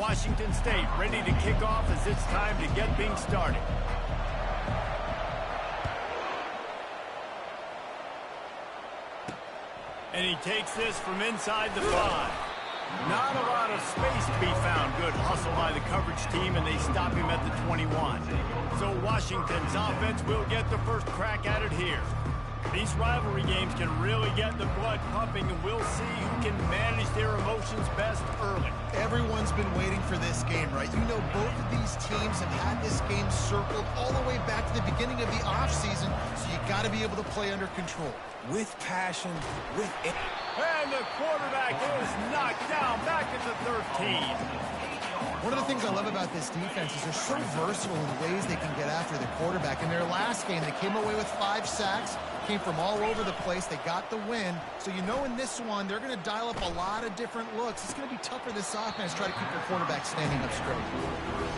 Washington State ready to kick off as it's time to get things started. And he takes this from inside the 5. Not a lot of space to be found. Good hustle by the coverage team, and they stop him at the 21. So Washington's offense will get the first crack at it here. These rivalry games can really get the blood pumping, and we'll see who can manage their emotions best early. Everyone's been waiting for this game, right? You know, both of these teams have had this game circled all the way back to the beginning of the offseason, so you got to be able to play under control. With passion, with... And the quarterback is knocked down back at the 13. One of the things I love about this defense is they're so versatile in the ways they can get after the quarterback. In their last game, they came away with 5 sacks, came from all over the place. They got the win. So you know in this one, they're going to dial up a lot of different looks. It's going to be tough for this offense to try to keep their quarterback standing up straight.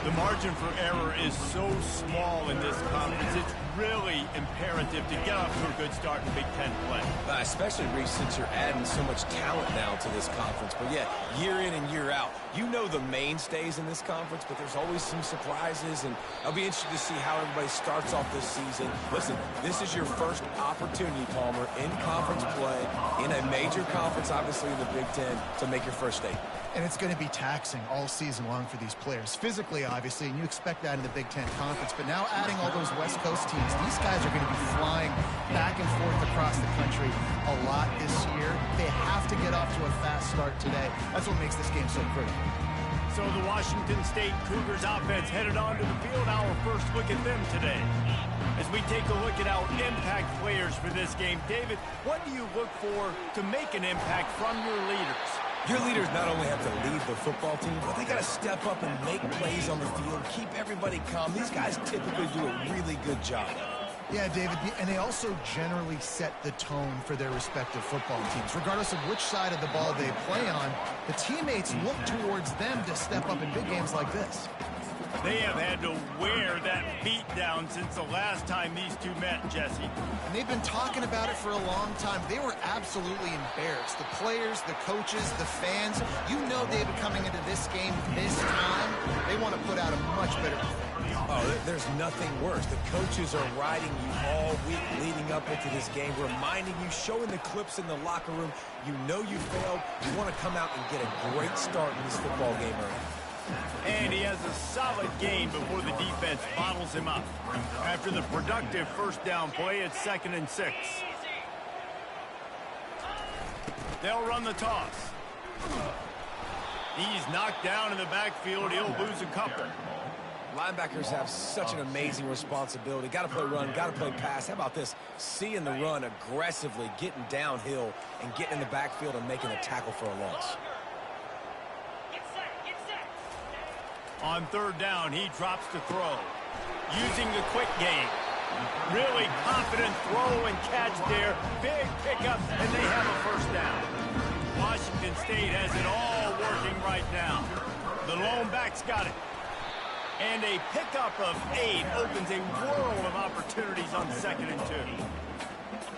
The margin for error is so small in this conference. It's really imperative to get off to a good start in Big Ten play. Especially, Reese, since you're adding so much talent now to this conference. But yeah, year in and year out, you know the mainstays in this conference, but there's always some surprises, and I'll be interested to see how everybody starts off this season. Listen, this is your first opportunity, Palmer, in conference play, in a major conference, obviously in the Big Ten, to make your first statement. And it's going to be taxing all season long for these players. Physically, obviously, and you expect that in the Big Ten Conference. But now adding all those West Coast teams, these guys are going to be flying back and forth across the country a lot this year. They have to get off to a fast start today. That's what makes this game so critical. So the Washington State Cougars offense headed onto the field. Our first look at them today. As we take a look at our impact players for this game, David, what do you look for to make an impact from your leaders? Your leaders not only have to lead the football team, but they got to step up and make plays on the field, keep everybody calm. These guys typically do a really good job. Yeah, David, and they also generally set the tone for their respective football teams. Regardless of which side of the ball they play on, the teammates look towards them to step up in big games like this. They have had to wear that beat down since the last time these two met, Jesse. And they've been talking about it for a long time. They were absolutely embarrassed. The players, the coaches, the fans, you know, David, coming into this game this time, they want to put out a much better performance. Oh, there's nothing worse. The coaches are riding you all week leading up into this game, reminding you, showing the clips in the locker room. You know you failed. You want to come out and get a great start in this football game early. And he has a solid gain before the defense bottles him up. After the productive first down play, it's 2nd and 6. They'll run the toss. He's knocked down in the backfield. He'll lose a couple. Linebackers have such an amazing responsibility. Got to play run, got to play pass. How about this? Seeing the run aggressively, getting downhill, and getting in the backfield and making a tackle for a loss. On 3rd down, he drops to throw. Using the quick game. Really confident throw and catch there. Big pickup, and they have a first down. Washington State has it all working right now. The lone back's got it. And a pickup of 8 opens a world of opportunities on 2nd and 2.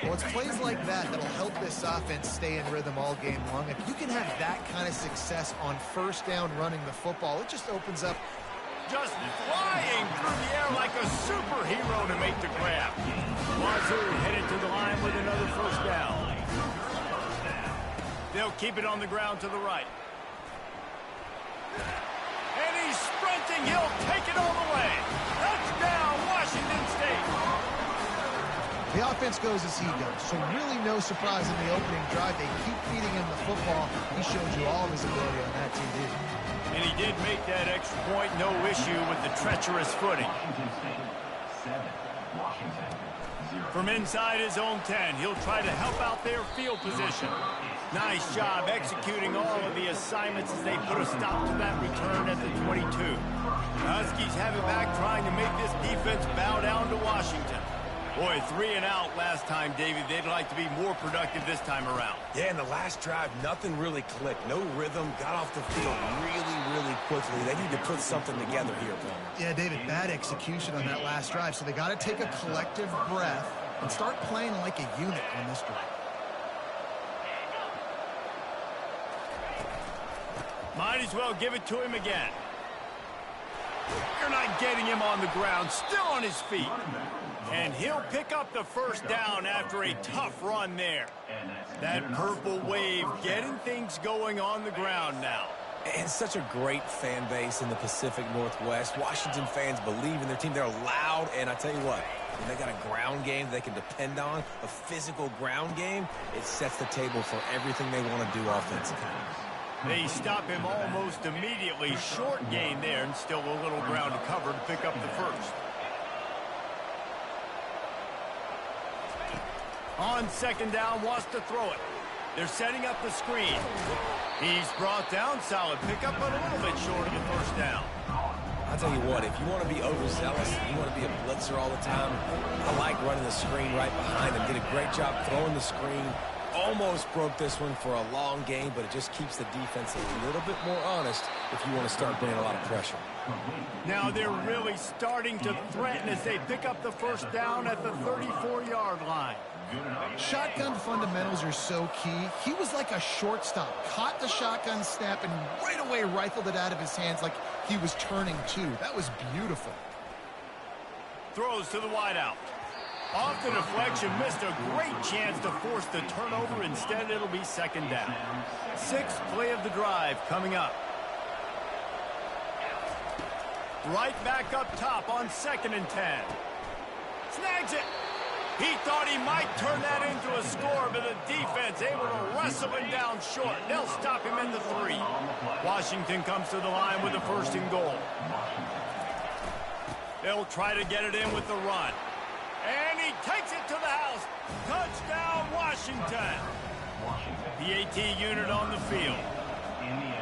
Well, it's plays like that that'll help this offense stay in rhythm all game long. If you can have that kind of success on first down running the football, it just opens up. Just flying through the air like a superhero to make the grab. Wazoo headed to the line with another first down. They'll keep it on the ground to the right. And he's sprinting. He'll take it all the way. Touchdown, Washington State. The offense goes as he goes, so really no surprise in the opening drive. They keep feeding him the football. He showed you all of his ability on that TV. And he did make that extra point, no issue with the treacherous footing. From inside his own 10, he'll try to help out their field position. Nice job executing all of the assignments as they put a stop to that return at the 22. The Huskies have it back trying to make this defense bow down to Washington. Boy, 3 and out last time, David. They'd like to be more productive this time around. Yeah, in the last drive, nothing really clicked. No rhythm, got off the field really quickly. They need to put something together here, Palmer. Yeah, David, bad execution on that last drive, so they got to take a collective breath and start playing like a unit on this drive. Might as well give it to him again. You're not getting him on the ground, still on his feet. And he'll pick up the first down after a tough run there. That purple wave getting things going on the ground now. And such a great fan base in the Pacific Northwest. Washington fans believe in their team. They're loud, and I tell you what, when they got a ground game they can depend on, a physical ground game, it sets the table for everything they want to do offensively. They stop him almost immediately. Short gain there, and still a little ground to cover to pick up the first. On second down, wants to throw it. They're setting up the screen. He's brought down, solid pickup, but a little bit short of the first down. I'll tell you what, if you want to be overzealous, you want to be a blitzer all the time, I like running the screen right behind him. Did a great job throwing the screen. Almost broke this one for a long game, but it just keeps the defense a little bit more honest if you want to start bringing a lot of pressure. Now they're really starting to threaten as they pick up the first down at the 34-yard line. Shotgun fundamentals are so key. He was like a shortstop, caught the shotgun snap and right away rifled it out of his hands like he was turning two. That was beautiful. Throws to the wideout. Off the deflection, missed a great chance to force the turnover. Instead, it'll be second down. Sixth play of the drive coming up. Right back up top on 2nd and 10. Snags it. He thought he might turn that into a score, but the defense able to wrestle him down short. They'll stop him in the 3. Washington comes to the line with a 1st and goal. They'll try to get it in with the run. And he takes it to the house. Touchdown, Washington. The AT unit on the field.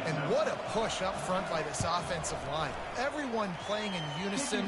And what a push up front by this offensive line. Everyone playing in unison.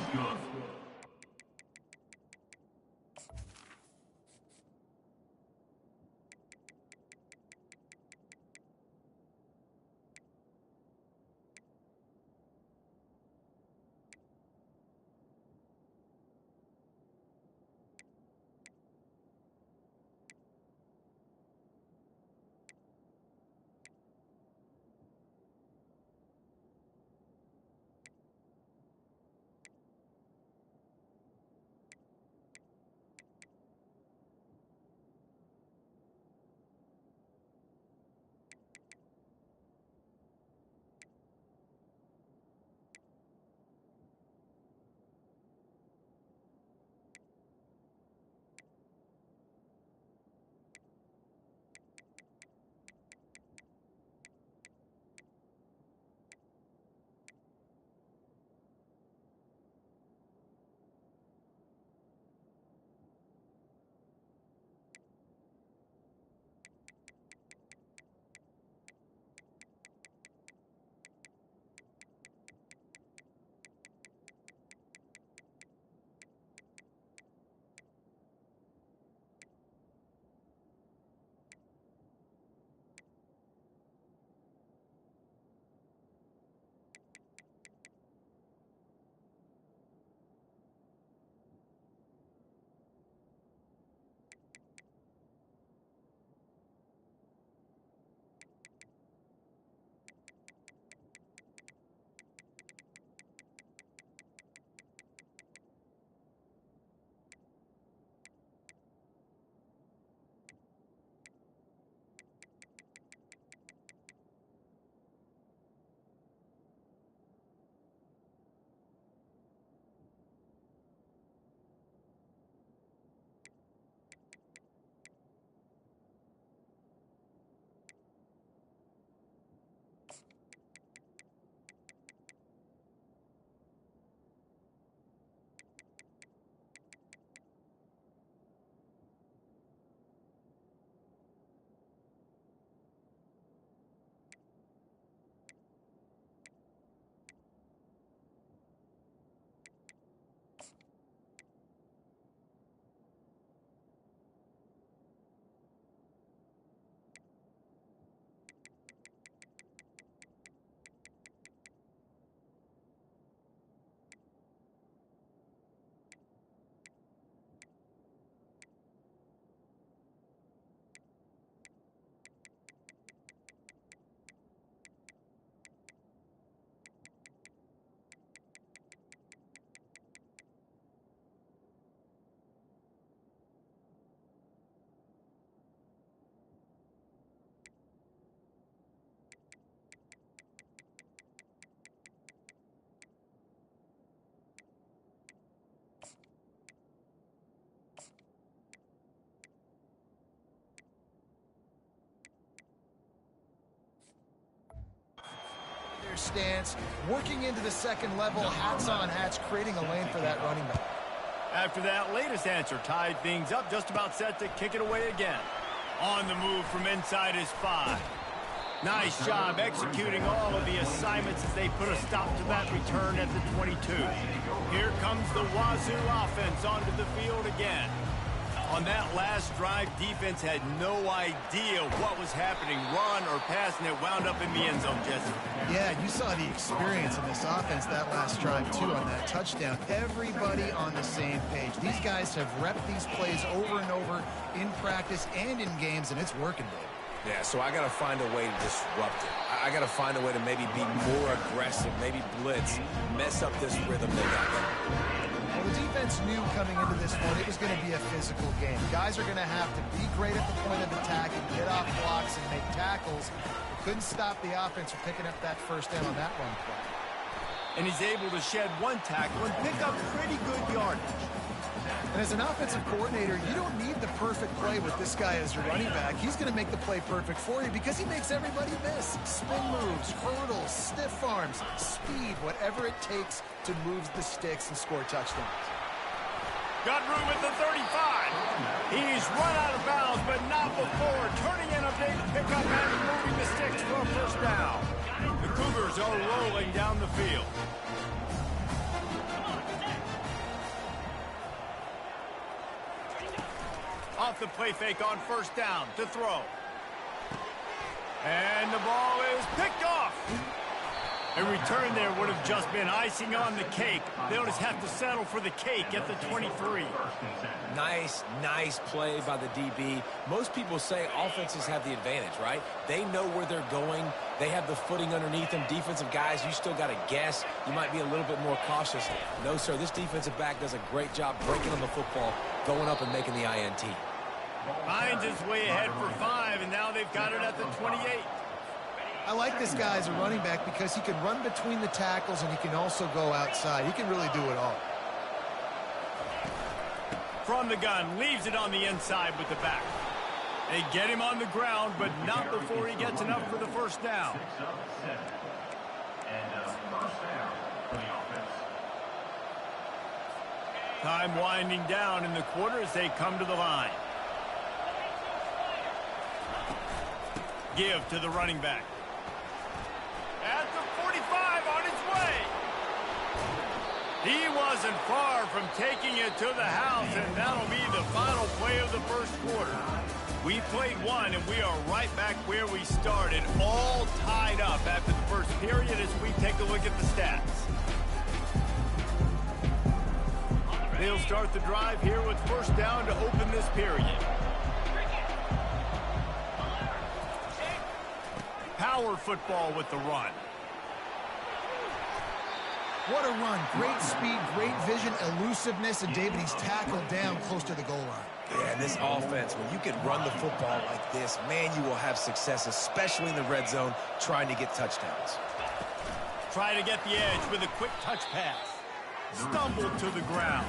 your stance, working into the second level, hats on hats, creating a lane for that running back. After that latest answer tied things up, just about set to kick it away again. On the move from inside his 5. Nice job executing all of the assignments as they put a stop to that return at the 22. Here comes the Wazoo offense onto the field again. On that last drive, defense had no idea what was happening, run or pass, and it wound up in the end zone, Jesse. Yeah, you saw the experience in this offense that last drive, too, on that touchdown. Everybody on the same page. These guys have repped these plays over and over in practice and in games, and it's working, Dave. Yeah, so I got to find a way to disrupt it. I got to find a way to maybe be more aggressive, maybe blitz, mess up this rhythm they got going. Well, the defense knew coming into this one it was going to be a physical game. Guys are going to have to be great at the point of attack and get off blocks and make tackles. They couldn't stop the offense from picking up that first down on that run play. And he's able to shed one tackle and pick up pretty good yardage. And as an offensive coordinator, you don't need the perfect play with this guy as your running back. He's going to make the play perfect for you because he makes everybody miss. Spin moves, hurdles, stiff arms, speed, whatever it takes to move the sticks and score touchdowns. Got room at the 35. He's run out of bounds, but not before turning in a big pickup and moving the sticks for a first down. The Cougars are rolling down the field. Off the play fake on first down to throw. And the ball is picked off. A return there would have just been icing on the cake. They'll just have to settle for the cake at the 23. Nice play by the DB. Most people say offenses have the advantage, right? They know where they're going. They have the footing underneath them. Defensive guys, you still got to guess. You might be a little bit more cautious. No, sir, this defensive back does a great job breaking on the football, going up and making the INT. Finds his way ahead for 5, and now they've got it at the 28. I like this guy as a running back because he can run between the tackles and he can also go outside. He can really do it all. From the gun, leaves it on the inside with the back. They get him on the ground, but not before he gets enough for the first down. Time winding down in the quarter as they come to the line. Give to the running back. At the 45 on his way. He wasn't far from taking it to the house, and that'll be the final play of the first quarter. We played one, and we are right back where we started, all tied up after the first period as we take a look at the stats. They'll start the drive here with first down to open this period. Power football with the run. What a run. Great speed, great vision, elusiveness, and David, he's tackled down close to the goal line. Yeah, and this offense, when you can run the football like this, man, you will have success, especially in the red zone, trying to get touchdowns. Try to get the edge with a quick touch pass. Stumbled to the ground.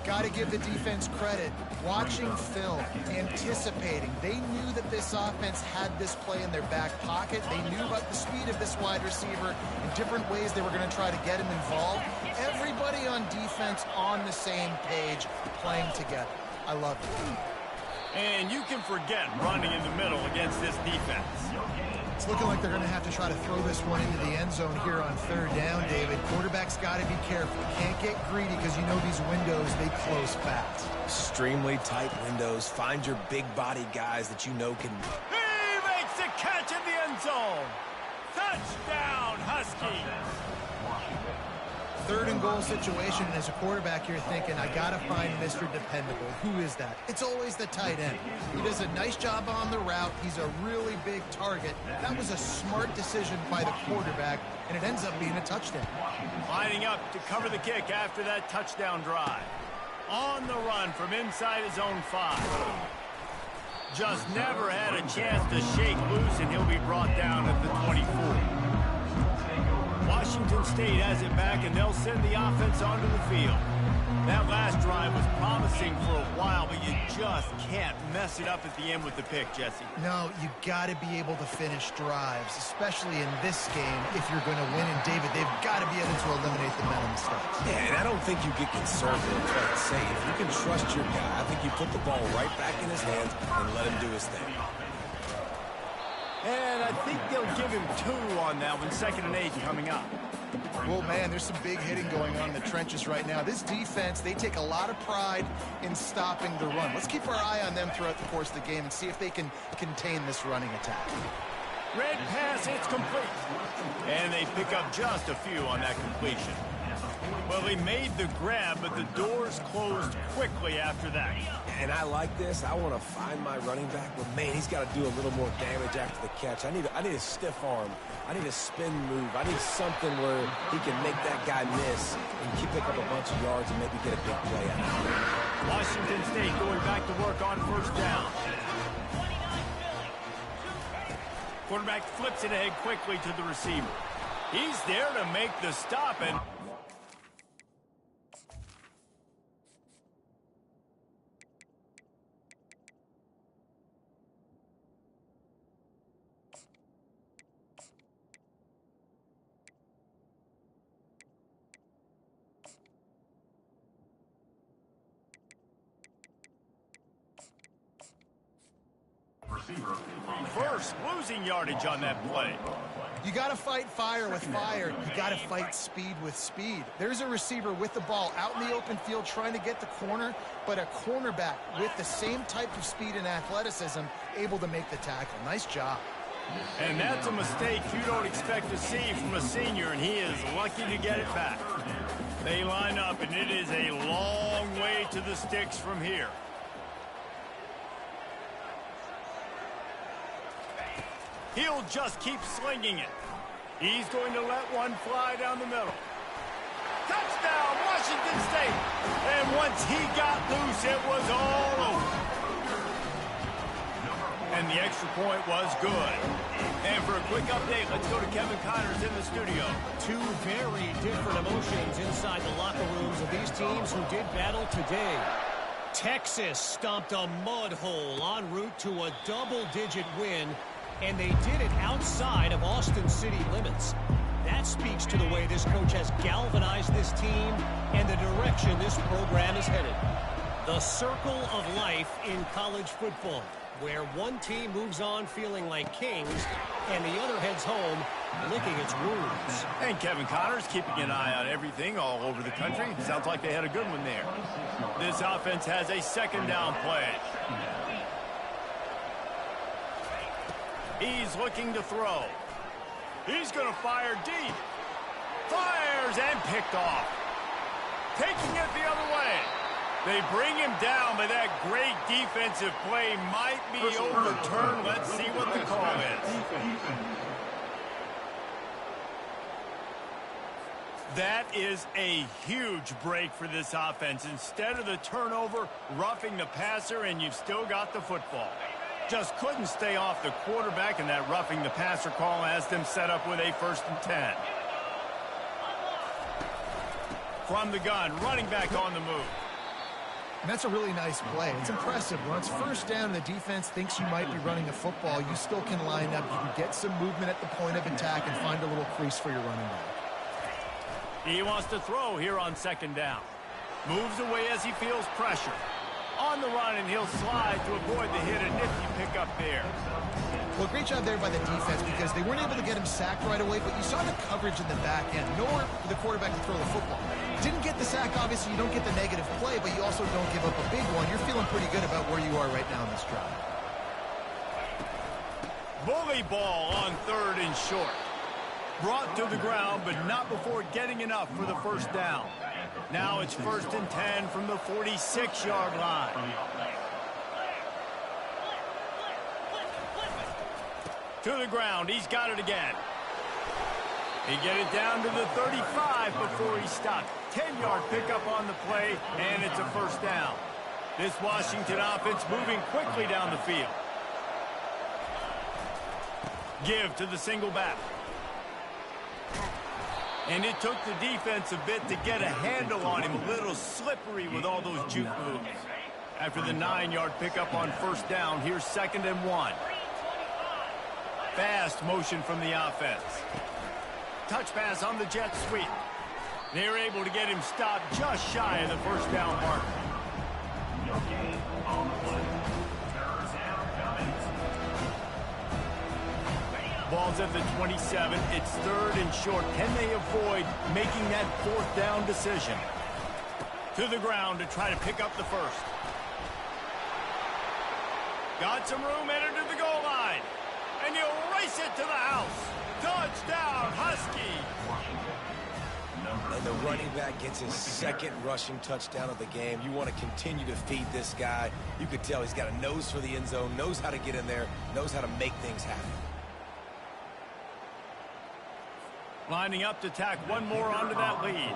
Got to give the defense credit. Watching film, anticipating. They knew that this offense had this play in their back pocket. They knew about the speed of this wide receiver and different ways they were going to try to get him involved. Everybody on defense on the same page, playing together. I love it. And you can forget running in the middle against this defense. It's looking like they're going to have to try to throw this one into the end zone here on third down, David. Quarterback's got to be careful. Can't get greedy because you know these windows, they close fast. Extremely tight windows. Find your big-bodied guys that you know can... He makes the catch in the end zone. Touchdown, Husky. Third and goal situation, and as a quarterback, you're thinking, I got to find Mr. Dependable. Who is that? It's always the tight end. He does a nice job on the route. He's a really big target. That was a smart decision by the quarterback, and it ends up being a touchdown. Lining up to cover the kick after that touchdown drive. On the run from inside his own 5. Just never had a chance to shake loose, and he'll be brought down at the 24. Washington State has it back, and they'll send the offense onto the field. That last drive was promising for a while, but you just can't mess it up at the end with the pick, Jesse. No, you got to be able to finish drives, especially in this game if you're going to win. And, David, they've got to be able to eliminate the mental mistakes. Yeah, and I don't think you get conservative and try to say if you can trust your guy, I think you put the ball right back in his hands and let him do his thing. And I think they'll give him 2 on that one, 2nd and 8 coming up. Well, man, there's some big hitting going on in the trenches right now. This defense, they take a lot of pride in stopping the run. Let's keep our eye on them throughout the course of the game and see if they can contain this running attack. Red pass, it's complete. And they pick up just a few on that completion. Well, he made the grab, but the doors closed quickly after that. And I like this. I want to find my running back, but, man, he's got to do a little more damage after the catch. I need a stiff arm. I need a spin move. I need something where he can make that guy miss and pick up a bunch of yards and maybe get a big play out of it. Washington State going back to work on 1st down. Quarterback flips it ahead quickly to the receiver. He's there to make the stop, and first losing yardage on that play. You got to fight fire with fire. You got to fight speed with speed. There's a receiver with the ball out in the open field trying to get the corner, but a cornerback with the same type of speed and athleticism able to make the tackle. Nice job. And that's a mistake you don't expect to see from a senior, and he is lucky to get it back. They line up, and it is a long way to the sticks from here. He'll just keep slinging it. He's going to let one fly down the middle. Touchdown, Washington State. And once he got loose, it was all over. And the extra point was good. And for a quick update, let's go to Kevin Connors in the studio. 2 very different emotions inside the locker rooms of these teams who did battle today. Texas stomped a mud hole en route to a double-digit win, and they did it outside of Austin city limits. That speaks to the way this coach has galvanized this team and the direction this program is headed. The circle of life in college football, where one team moves on feeling like kings and the other heads home licking its wounds. And Kevin Connors keeping an eye on everything all over the country. Sounds like they had a good one there. This offense has a 2nd down play. He's looking to throw. He's going to fire deep. Fires and picked off. Taking it the other way. They bring him down, but that great defensive play might be overturned. Let's see what the call is. That is a huge break for this offense. Instead of the turnover, roughing the passer, and you've still got the football. Just couldn't stay off the quarterback, and that roughing the passer call has them set up with a 1st and 10. From the gun, running back on the move. And that's a really nice play. It's impressive. When it's 1st down and the defense thinks you might be running the football, you still can line up. You can get some movement at the point of attack and find a little crease for your running back. He wants to throw here on 2nd down. Moves away as he feels pressure. On the run, and he'll slide to avoid the hit. A nifty pickup there. Well, great job there by the defense because they weren't able to get him sacked right away, but you saw the coverage in the back end. Nowhere for the quarterback to throw the football. Didn't get the sack, obviously. You don't get the negative play, but you also don't give up a big one. You're feeling pretty good about where you are right now in this drive. Bully ball on 3rd and short. Brought to the ground, but not before getting enough for the 1st down. Now it's 1st and 10 from the 46-yard line. To the ground, he's got it again. He get it down to the 35 before he stopped. 10-yard pickup on the play, and it's a 1st down. This Washington offense moving quickly down the field. Give to the single back. And it took the defense a bit to get a handle on him. A little slippery with all those juke moves. After the 9-yard pickup on first down, here's 2nd and 1. Fast motion from the offense. Touch pass on the jet sweep. They're able to get him stopped just shy of the first down mark. Ball's at the 27. It's 3rd and short. Can they avoid making that 4th down decision? To the ground to try to pick up the first. Got some room, headed to the goal line. And you race it to the house. Touchdown, Husky. And the running back gets his 2nd rushing touchdown of the game. You want to continue to feed this guy. You could tell he's got a nose for the end zone, knows how to get in there, knows how to make things happen. Lining up to tack one more onto that lead.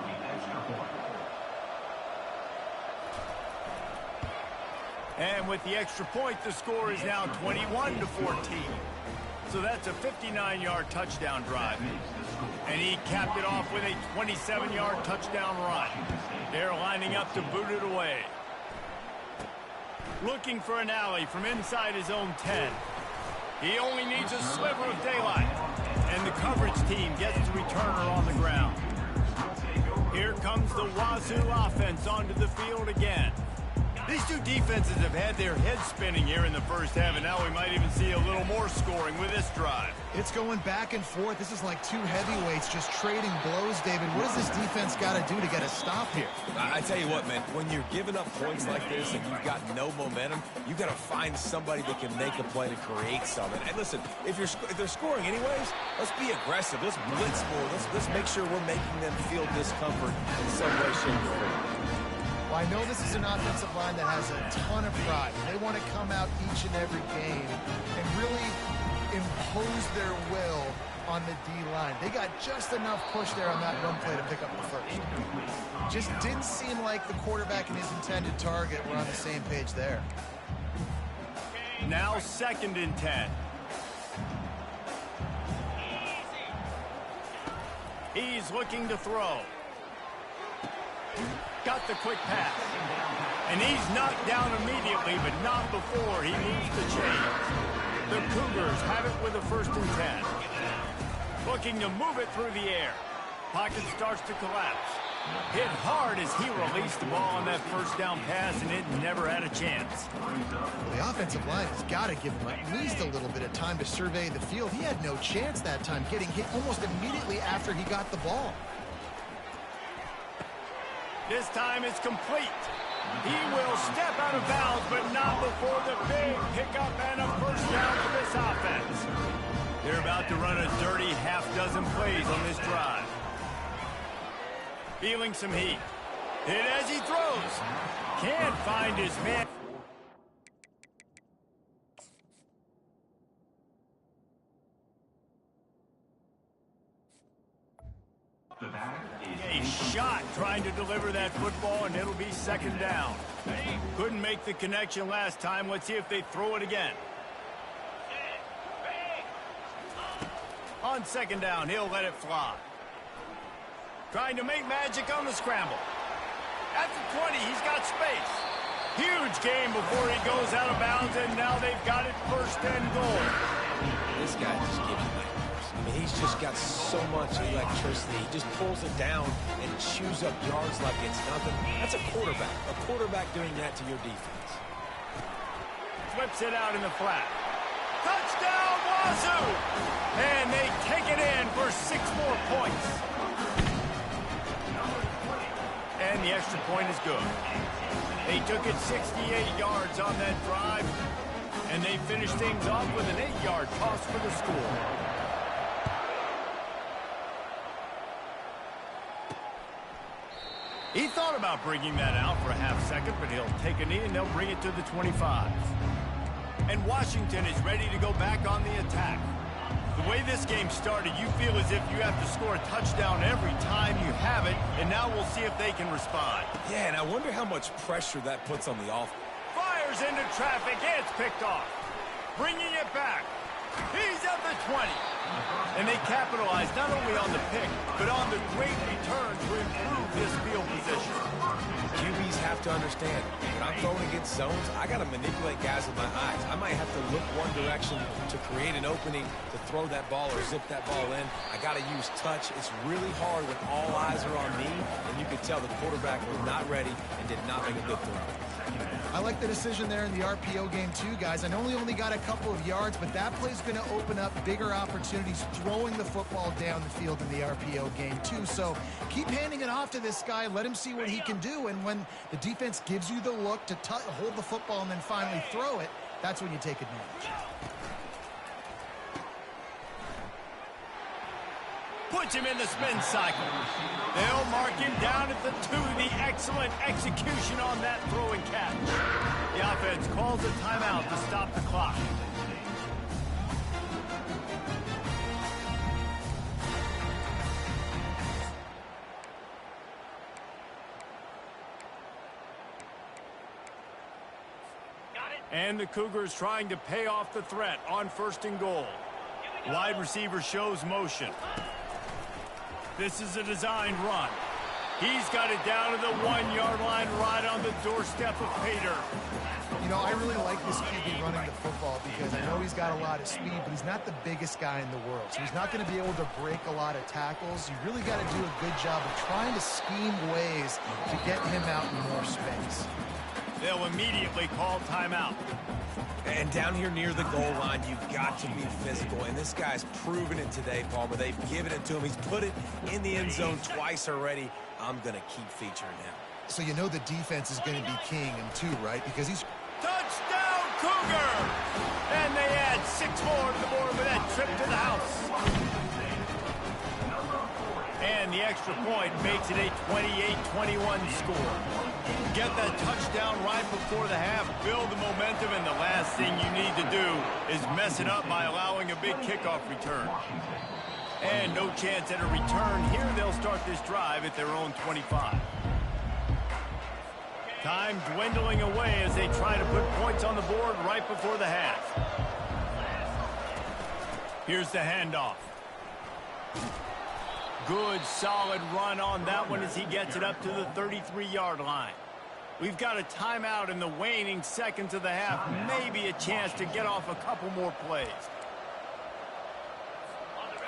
And with the extra point, the score is now 21-14. So that's a 59-yard touchdown drive. And he capped it off with a 27-yard touchdown run. They're lining up to boot it away. Looking for an alley from inside his own 10. He only needs a sliver of daylight. And the coverage team gets the returner on the ground. Here comes the Wazoo offense onto the field again. These two defenses have had their heads spinning here in the first half, and now we might even see a little more scoring with this drive. It's going back and forth. This is like two heavyweights just trading blows, David. What does this defense got to do to get a stop here? I tell you what, man, when you're giving up points like this and you've got no momentum, you've got to find somebody that can make a play to create something. And listen, if they're scoring anyways, let's be aggressive. Let's blitz more. Let's make sure we're making them feel discomfort in some way, shape, or form. Well, I know this is an offensive line that has a ton of pride. They want to come out each and every game and really impose their will on the D-line. They got just enough push there on that run play to pick up the first. Just didn't seem like the quarterback and his intended target were on the same page there. Now 2nd and 10. He's looking to throw. Got the quick pass. And he's knocked down immediately, but not before he moves the chains. The Cougars have it with a 1st and 10. Looking to move it through the air. Pocket starts to collapse. Hit hard as he released the ball on that first down pass, and it never had a chance. Well, the offensive line has got to give him at least a little bit of time to survey the field. He had no chance that time, getting hit almost immediately after he got the ball. This time it's complete. He will step out of bounds, but not before the big pickup and a first down for this offense. They're about to run a dirty half-dozen plays on this drive. Feeling some heat. Hit as he throws. Can't find his man. A shot trying to deliver that football, and it'll be 2nd down. Couldn't make the connection last time. Let's see if they throw it again. On 2nd down, he'll let it fly. Trying to make magic on the scramble. At the 20, he's got space. Huge game before he goes out of bounds, and now they've got it 1st and goal. This guy just gives you nightmares. I mean, he's just got so much electricity. He just pulls it down and chews up yards like it's nothing. That's a quarterback. A quarterback doing that to your defense. Flips it out in the flat. Touchdown, Wazoo! And they take it in for 6 more points. And the extra point is good. They took it 68 yards on that drive, and they finished things off with an 8-yard toss for the score. He thought about bringing that out for a half second, but he'll take a knee and they'll bring it to the 25. And Washington is ready to go back on the attack. The way this game started, you feel as if you have to score a touchdown every time you have it, and now we'll see if they can respond. Yeah, and I wonder how much pressure that puts on the offense. Fires into traffic, and it's picked off. Bringing it back. He's at the 20. And they capitalize not only on the pick, but on the great return to improve this field position. QBs have to understand, when I'm throwing against zones, I got to manipulate guys with my eyes. I might have to look one direction to create an opening to throw that ball or zip that ball in. I got to use touch. It's really hard when all eyes are on me, and you could tell the quarterback was not ready and did not make a good throw. I like the decision there in the RPO game too, guys. I know he only got a couple of yards, but that play's going to open up bigger opportunities throwing the football down the field in the RPO game too. So keep handing it off to this guy. Let him see what he can do. And when the defense gives you the look to hold the football and then finally throw it, that's when you take advantage. Puts him in the spin cycle. They'll mark him down at the 2. The excellent execution on that throw and catch. The offense calls a timeout to stop the clock. And the Cougars trying to pay off the threat on 1st and goal. Wide receiver shows motion. This is a designed run. He's got it down to the 1-yard line right on the doorstep of Pater. You know, I really like this QB running the football because I know he's got a lot of speed, but he's not the biggest guy in the world. So he's not going to be able to break a lot of tackles. You really got to do a good job of trying to scheme ways to get him out in more space. They'll immediately call timeout. And down here near the goal line, you've got to be physical. And this guy's proven it today, Palmer. They've given it to him. He's put it in the end zone twice already. I'm going to keep featuring him. So you know the defense is going to be keying him too, right? Because he's... Touchdown, Cougar! And they add 6 more to the board with that trip to the house. And the extra point makes it a 28-21 score. Get that touchdown right before the half, build the momentum, and the last thing you need to do is mess it up by allowing a big kickoff return. And no chance at a return here. They'll start this drive at their own 25. Time dwindling away as they try to put points on the board right before the half. Here's the handoff. Good, solid run on that one as he gets it up to the 33-yard line. We've got a timeout in the waning seconds of the half. Maybe a chance to get off a couple more plays.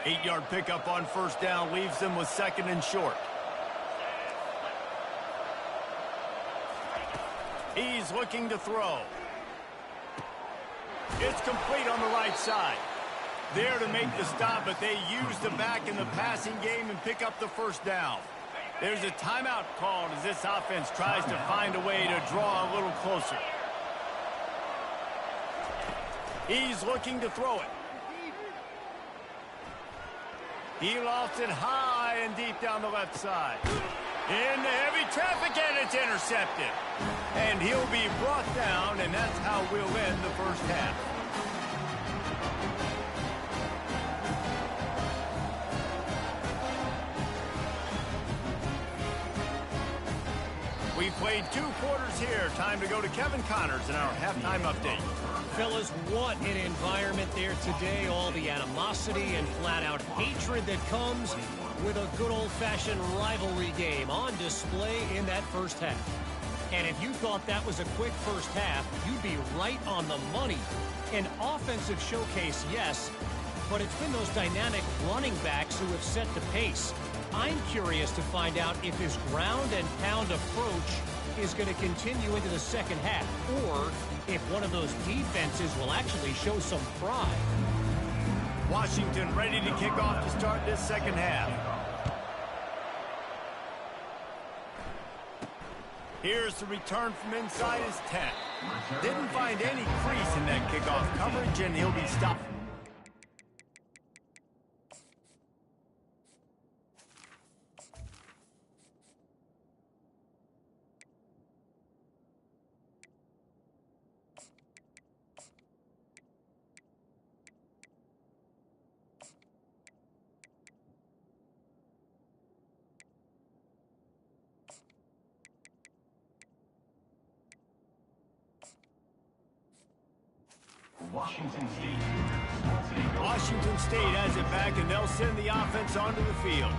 8-yard pickup on 1st down leaves them with 2nd and short. He's looking to throw. It's complete on the right side. There to make the stop, but they use the back in the passing game and pick up the 1st down. There's a timeout called as this offense tries to find a way to draw a little closer. He's looking to throw it. He lofts it high and deep down the left side. Into heavy traffic, and it's intercepted. And he'll be brought down, and that's how we'll end the 1st half. We played 2 quarters here. Time to go to Kevin Connors in our halftime update. Fellas, what an environment there today. All the animosity and flat-out hatred that comes with a good old-fashioned rivalry game on display in that 1st half. And if you thought that was a quick 1st half, you'd be right on the money. An offensive showcase, yes, but it's been those dynamic running backs who have set the pace. I'm curious to find out if his ground and pound approach is going to continue into the 2nd half, or if one of those defenses will actually show some pride. Washington ready to kick off to start this 2nd half. Here's the return from inside his 10. Didn't find any crease in that kickoff coverage, and he'll be stopped. Washington State has it back, and they'll send the offense onto the field.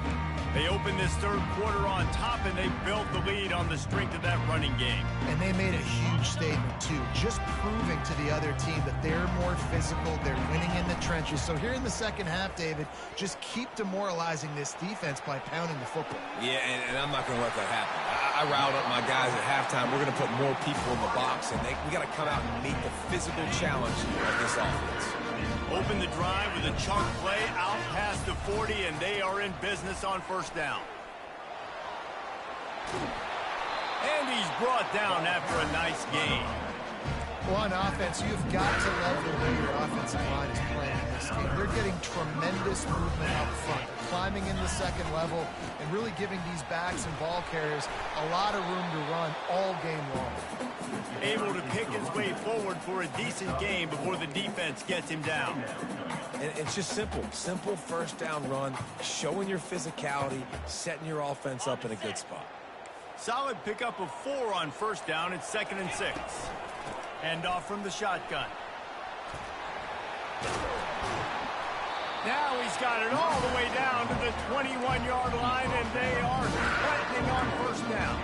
They opened this third quarter on top, and they built the lead on the strength of that running game. And they made a huge statement, too, just proving to the other team that they're more physical, they're winning in the trenches. So here in the second half, David, just keep demoralizing this defense by pounding the football. Yeah, and I'm not going to let that happen. I riled up my guys at halftime. We're going to put more people in the box, and we got to come out and meet the physical challenge of this offense. Open the drive with a chunk play out past the 40, and they are in business on first down. And he's brought down after a nice gain. Well, on offense, you've got to love the way your offensive line is playing in this game. They're getting tremendous movement up front. They're climbing in the second level and really giving these backs and ball carriers a lot of room to run all game long. Able to pick his way forward for a decent game before the defense gets him down. And it's just simple first down run, showing your physicality, setting your offense up in a good spot. Solid pickup of 4 on first down. It's 2nd and 6. Hand off from the shotgun. Now he's got it all the way down to the 21-yard line, and they are threatening on first down.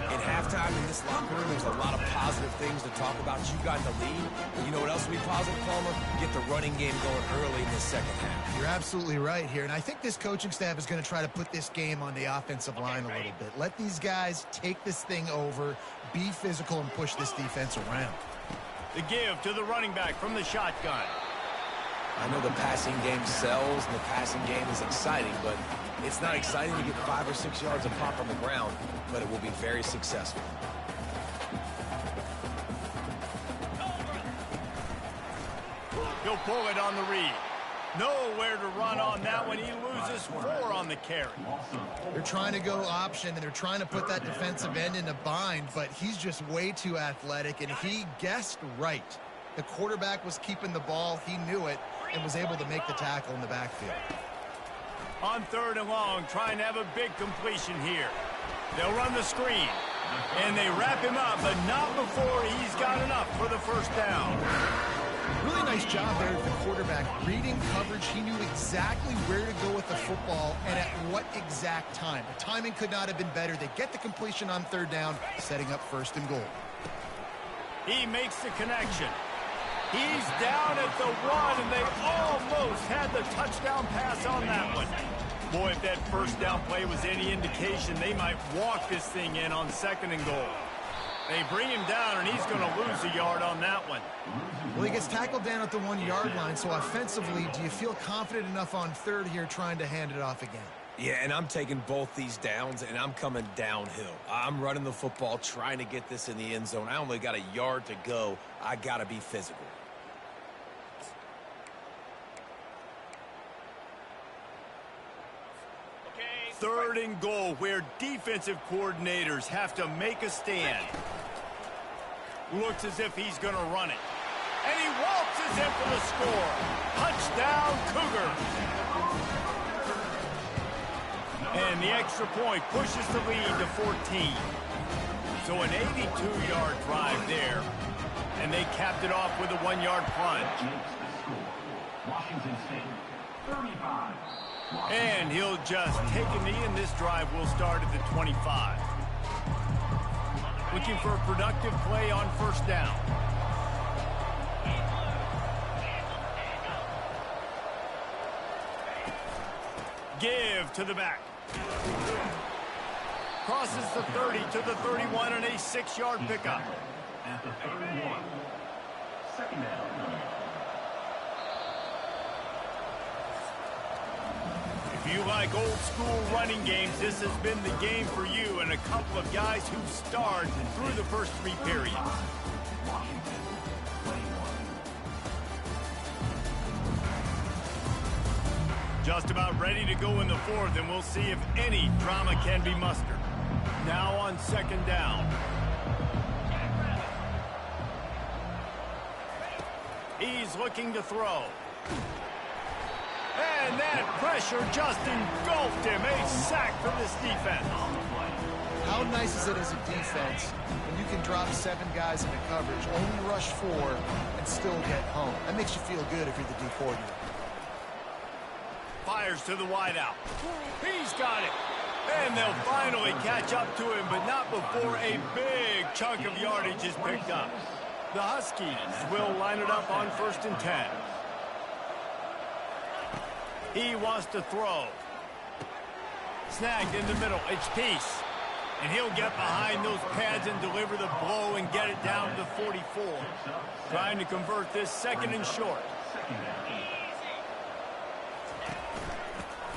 At halftime in this locker room, there's a lot of positive things to talk about. You got the lead. But you know what else will be positive, Palmer? Get the running game going early in the second half. You're absolutely right here, and I think this coaching staff is going to try to put this game on the offensive line a little bit. Let these guys take this thing over, be physical, and push this defense around. The give to the running back from the shotgun. I know the passing game sells and the passing game is exciting, but it's not exciting to get 5 or 6 yards of pop on the ground, but it will be very successful. He'll pull it on the read. Nowhere to run on that one. He loses 4 on the carry. They're trying to go option, and they're trying to put that defensive end in a bind, but he's just way too athletic, and he guessed right. The quarterback was keeping the ball. He knew it and was able to make the tackle in the backfield. On 3rd and long, trying to have a big completion here. They'll run the screen, and they wrap him up, but not before he's got enough for the first down. Really nice job there with the quarterback. Reading coverage, he knew exactly where to go with the football and at what exact time. The timing could not have been better. They get the completion on 3rd down, setting up 1st and goal. He makes the connection. He's down at the 1, and they almost had the touchdown pass on that one. Boy, if that first down play was any indication, they might walk this thing in on 2nd and goal. They bring him down, and he's going to lose a yard on that one. Well, he gets tackled down at the 1-yard line, so offensively, do you feel confident enough on 3rd here trying to hand it off again? Yeah, and I'm taking both these downs, and I'm coming downhill. I'm running the football, trying to get this in the end zone. I only got a yard to go. I got to be physical. Okay, 3rd and goal, where defensive coordinators have to make a stand. Looks as if he's going to run it. And he waltzes in for the score. Touchdown, Cougars. And the extra point pushes the lead to 14. So an 82-yard drive there. And they capped it off with a 1-yard plunge. Washington State, 35. And he'll just take a knee, and this drive will start at the 25. Looking for a productive play on first down. Give to the back. Crosses the 30 to the 31 and a 6-yard pickup. At the 31. 2nd down. If you like old school running games, this has been the game for you and a couple of guys who starred through the first 3 periods. Just about ready to go in the 4th, and we'll see if any drama can be mustered. Now on 2nd down. He's looking to throw. And that pressure just engulfed him. A sack for this defense. How nice is it as a defense when you can drop 7 guys into coverage, only rush 4, and still get home? That makes you feel good if you're the D coordinator. Fires to the wideout. He's got it. And they'll finally catch up to him, but not before a big chunk of yardage is picked up. The Huskies will line it up on 1st and 10. He wants to throw. Snagged in the middle. It's Peace. And he'll get behind those pads and deliver the blow and get it down to 44. Trying to convert this 2nd and short.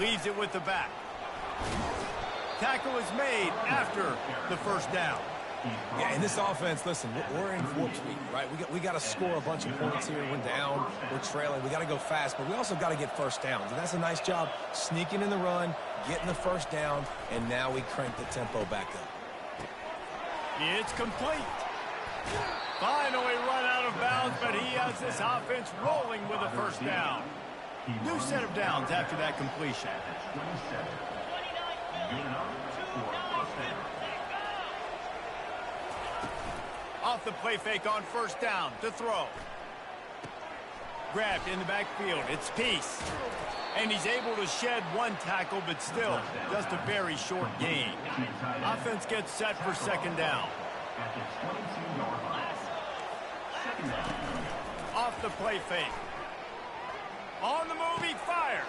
Leaves it with the back. Tackle is made after the 1st down. Yeah, in this offense, listen, we're in warp speed, right? We got to score a bunch of points here. We're down, we're trailing. We got to go fast, but we also got to get first downs. And that's a nice job sneaking in the run, getting the 1st down, and now we crank the tempo back up. It's complete. Finally run out of bounds, but he has this offense rolling with a 1st down. New set of downs after that completion. Off the play fake on 1st down to throw. Grabbed in the backfield. It's Peace. And he's able to shed 1 tackle, but still just a very short gain. Offense gets set for 2nd down. Off the play fake. On the move, he fires.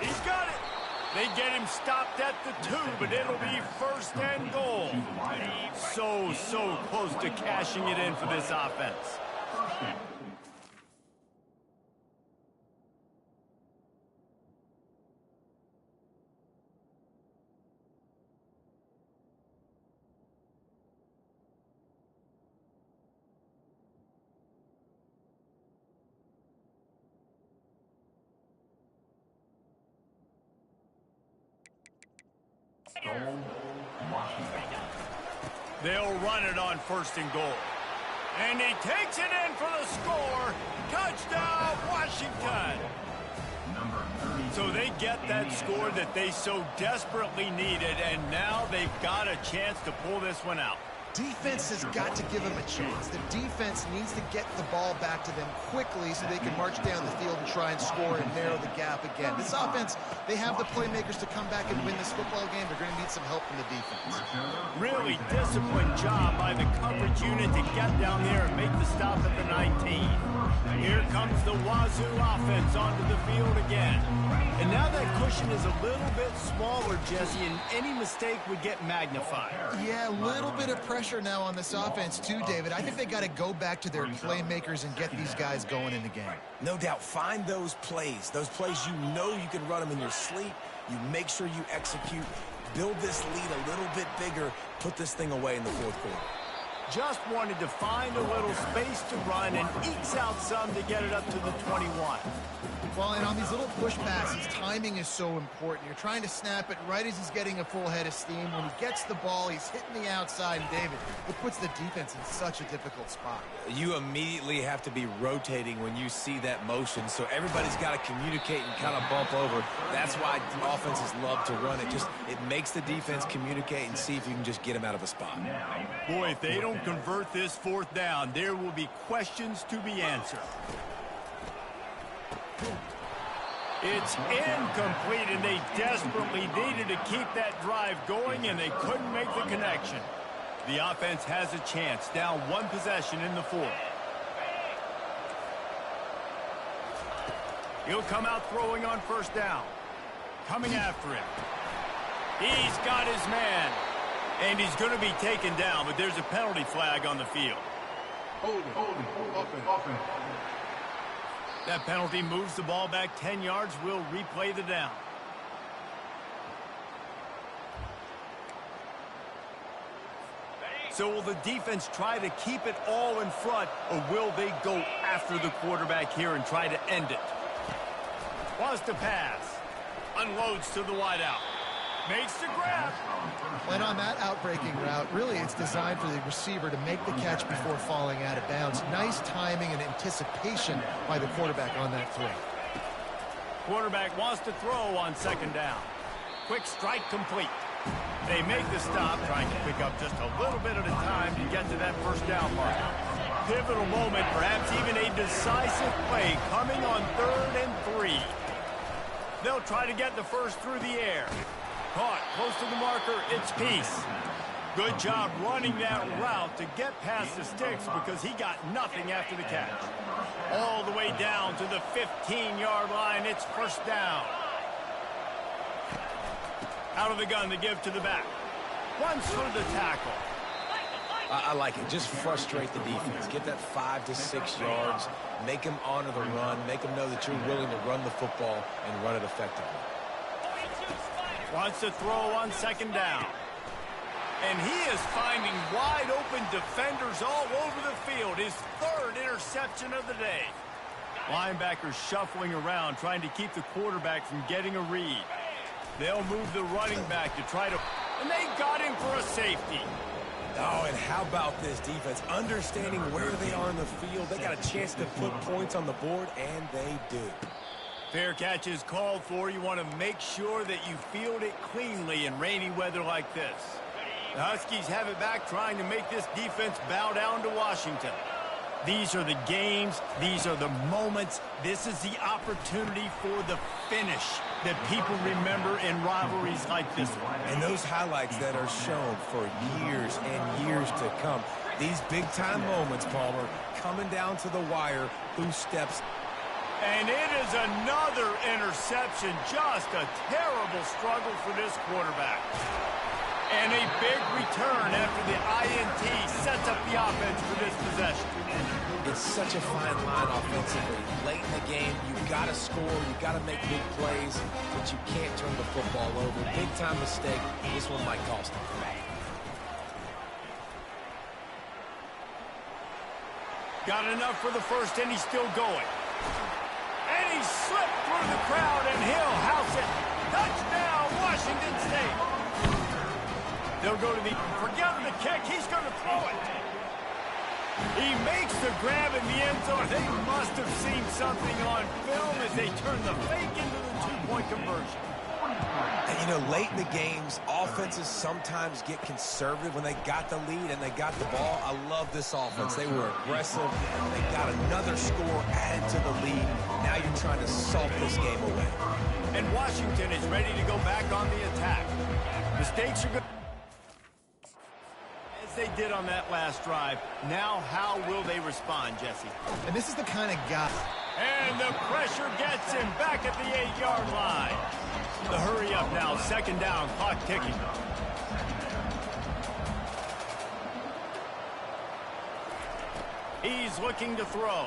He's got it. They get him stopped at the 2, but it'll be 1st and goal. So close to cashing it in for this offense. They'll run it on 1st and goal. And he takes it in for the score. Touchdown, Washington. So they get that score that they so desperately needed, and now they've got a chance to pull this one out. Defense has got to give them a chance. The defense needs to get the ball back to them quickly so they can march down the field and try and score and narrow the gap again. This offense, they have the playmakers to come back and win this football game. They're going to need some help from the defense. Really disciplined job by the coverage unit to get down there and make the stop at the 19. Here comes the Wazoo offense onto the field again. And now that cushion is a little bit smaller, Jesse, and any mistake would get magnified. Yeah, a little bit of pressure now on this offense too, David. I think they got to go back to their playmakers and get these guys going in the game. No doubt, find those plays you know you can run them in your sleep. You make sure you execute, build this lead a little bit bigger, put this thing away in the 4th quarter. Just wanted to find a little space to run and ekes out some to get it up to the 21. Well, and on these little push passes, timing is so important. You're trying to snap it right as he's getting a full head of steam. When he gets the ball, he's hitting the outside, and David, it puts the defense in such a difficult spot. You immediately have to be rotating when you see that motion, so everybody's got to communicate and kind of bump over. That's why offenses love to run it. It makes the defense communicate and see if you can just get them out of a spot. Boy, if they don't convert this 4th down, there will be questions to be answered. It's incomplete, and they desperately needed to keep that drive going, and they couldn't make the connection. The offense has a chance, down 1 possession in the 4th. He'll come out throwing on 1st down. Coming after him. He's got his man, and he's going to be taken down, but there's a penalty flag on the field. Offense. That penalty moves the ball back 10 yards. We'll replay the down. So will the defense try to keep it all in front, or will they go after the quarterback here and try to end it? Wants to pass. Unloads to the wideout. Makes the grab. And on that outbreaking route, really it's designed for the receiver to make the catch before falling out of bounds. Nice timing and anticipation by the quarterback on that throw. Quarterback wants to throw on 2nd down. Quick strike complete. They make the stop, trying to pick up just a little bit at a time to get to that first down mark. Pivotal moment, perhaps even a decisive play coming on 3rd and 3. They'll try to get the first through the air. Caught close to the marker, it's Peace. Good job running that route to get past the sticks because he got nothing after the catch. All the way down to the 15-yard line, it's first down. Out of the gun to give to the back. Runs for the tackle. I like it. Just frustrate the defense. Get that 5 to 6 yards. Make them honor the run. Make them know that you're willing to run the football and run it effectively. Wants to throw on 2nd down. And he is finding wide open defenders all over the field. His 3rd interception of the day. Linebackers shuffling around, trying to keep the quarterback from getting a read. They'll move the running back to try to... And they got him for a safety. Oh, and how about this defense? Understanding where they are in the field. They got a chance to put points on the board, and they do. Fair catch is called for. You want to make sure that you field it cleanly in rainy weather like this. The Huskies have it back, trying to make this defense bow down to Washington. These are the games. These are the moments. This is the opportunity for the finish that people remember in rivalries like this one. And those highlights that are shown for years and years to come. These big-time moments, Palmer, coming down to the wire. Who steps? And it is another interception. Just a terrible struggle for this quarterback. And a big return after the INT sets up the offense for this possession. It's such a fine line offensively. Late in the game, you've got to score, you've got to make big plays, but you can't turn the football over. Big-time mistake. This one might cost them. Got enough for the first, and he's still going. And he slipped through the crowd, and he'll house it. Touchdown, Washington State. They'll go to the, forget the kick, he's going to throw it. He makes the grab in the end zone. They must have seen something on film as they turn the fake into the 2-point conversion. And, you know, late in the games, offenses sometimes get conservative when they got the lead and they got the ball. I love this offense. They were aggressive. They got another score added to the lead. Now you're trying to salt this game away. And Washington is ready to go back on the attack. Mistakes are good. They did on that last drive. Now how will they respond, Jesse? And this is the kind of guy. And the pressure gets him back at the 8-yard line. The hurry up now, 2nd down, clock ticking. He's looking to throw.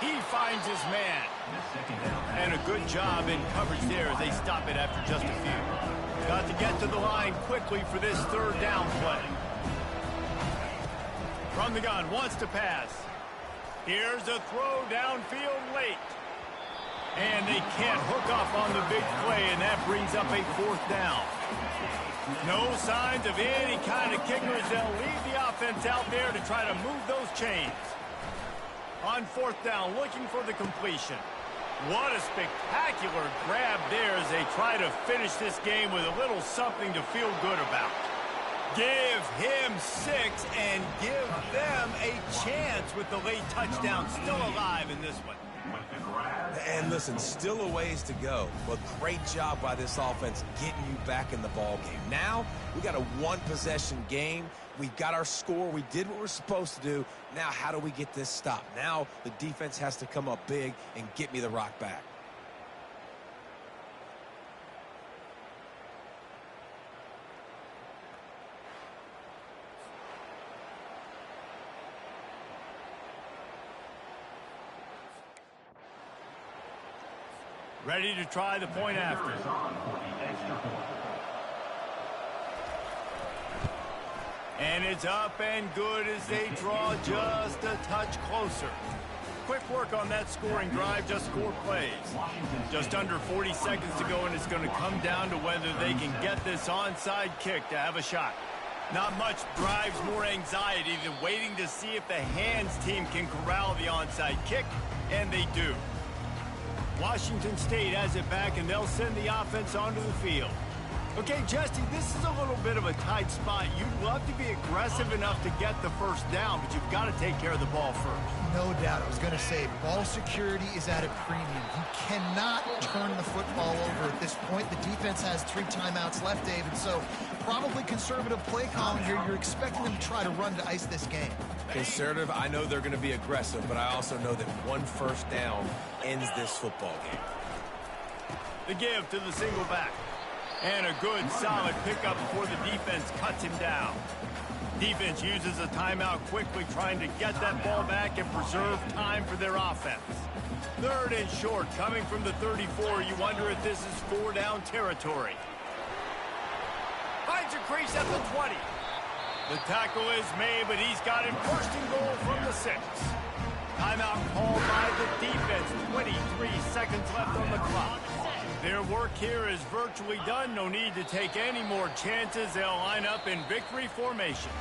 He finds his man. And a good job in coverage there as they stop it after just a few. Got to get to the line quickly for this 3rd down play. From the gun, wants to pass. Here's a throw downfield late. And they can't hook up on the big play, and that brings up a 4th down. No signs of any kind of kickers. They'll leave the offense out there to try to move those chains. On 4th down, looking for the completion. What a spectacular grab there as they try to finish this game with a little something to feel good about. Give him 6 and give them a chance with the late touchdown still alive in this one. And listen, still a ways to go, but great job by this offense getting you back in the ball game. Now, we got a 1-possession game. We got our score. We did what we're supposed to do. Now, how do we get this stopped? Now, the defense has to come up big and get me the rock back. Ready to try the point after. And it's up and good as they draw just a touch closer. Quick work on that scoring drive, just 4 plays. Just under 40 seconds to go, and it's going to come down to whether they can get this onside kick to have a shot. Not much drives more anxiety than waiting to see if the hands team can corral the onside kick, and they do. Washington State has it back, and they'll send the offense onto the field. Okay, Jesse, this is a little bit of a tight spot. You'd love to be aggressive enough to get the first down, but you've got to take care of the ball first. No doubt. I was going to say, ball security is at a premium. You cannot turn the football over at this point. The defense has 3 timeouts left, David, so probably conservative play calling here. You're expecting them to try to run to ice this game. Conservative, I know they're going to be aggressive, but I also know that 1 first down ends this football game. The give to the single back. And a good, solid pickup before the defense cuts him down. Defense uses a timeout quickly, trying to get that ball back and preserve time for their offense. 3rd and short, coming from the 34. You wonder if this is 4-down territory. Finds a crease at the 20. The tackle is made, but he's got him first and goal from the 6. Timeout called by the defense. 23 seconds left on the clock. Their work here is virtually done. No need to take any more chances. They'll line up in victory formation.